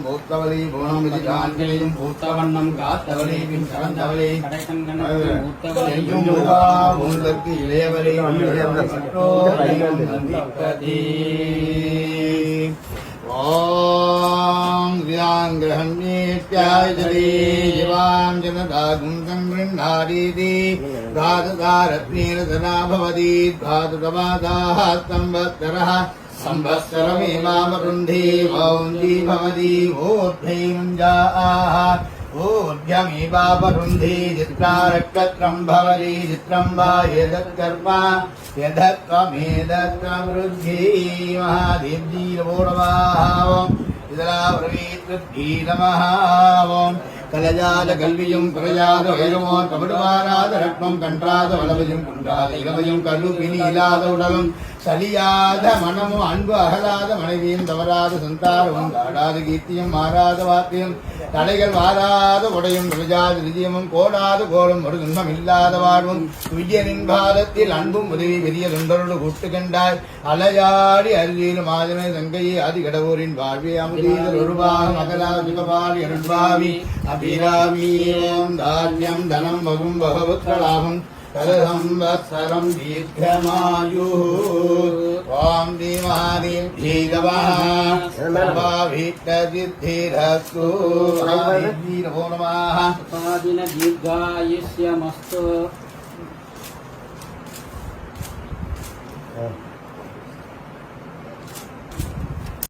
பூத்தவளி பூணம் விதிகாஞ்சலியும் பூத்தவண்ணம் காத்தவளையும் கலந்தவளை பூந்தற்கு இளையவரை ஓம் கிரகண்யேத்யாயஜலே ஜிவாம் ஜனதாகும் சங்கிருண்ணாதீதி தாததாரத்னேன பவதி தாததவாதாः சம்பத்சரः संवत्सरमेवावरुन्धे वौन्दी भवति ऊर्ध्वैमुञ्जाः ऊर्ध्वमेवावरुन्धे चित्रारक्तत्रं भवति चित्रं वा यदत्कर्म यदत्वमेदत्ववृद्धि महादेव्यीरवोरवाः இதலாவரவீத்வீரமஹ ஓம் கலஜாத கல்வியும் பிரஜாத வைரமோ கபடுவாராத ரத்னம் கன்றாத வளவையும் குன்றாத இளவையும் கருப்பினி இல்லாத உடலும் சலியாத மனமும் அன்பு அகலாத மனைவியும் தவறாத சந்தாரமும் தாடாத கீர்த்தியும் மாறாத வாக்கியம் தடைகள் வாராத உடையும் விஜாத விஜயமும் கோடாத கோலும் ஒரு துன்பம் இல்லாத வாழ்வும் விஜயனின் பாதத்தில் அன்பும் உதவி பெரிய தொண்டரோடு கூட்டு கண்டாய் அலையாடி அருகிலும் ஆதமே தங்கையே ஆதி கடவுரின் வாழ்வே அமுதீதர் ஒருவாகம் அகலா சுகபாலி அருள்பாவி அபிராமீயம் தான்யம் தனம் வகும் பகவத்கலாபம் தரசம்வத்சரம் தீர்க்கமாயு ஓம் தீமாதீம் தீதவஹ சர்வாபீஷ்டசித்திரஸ்து நமः ஆதின தீர்காயுஷ்யமஸ்து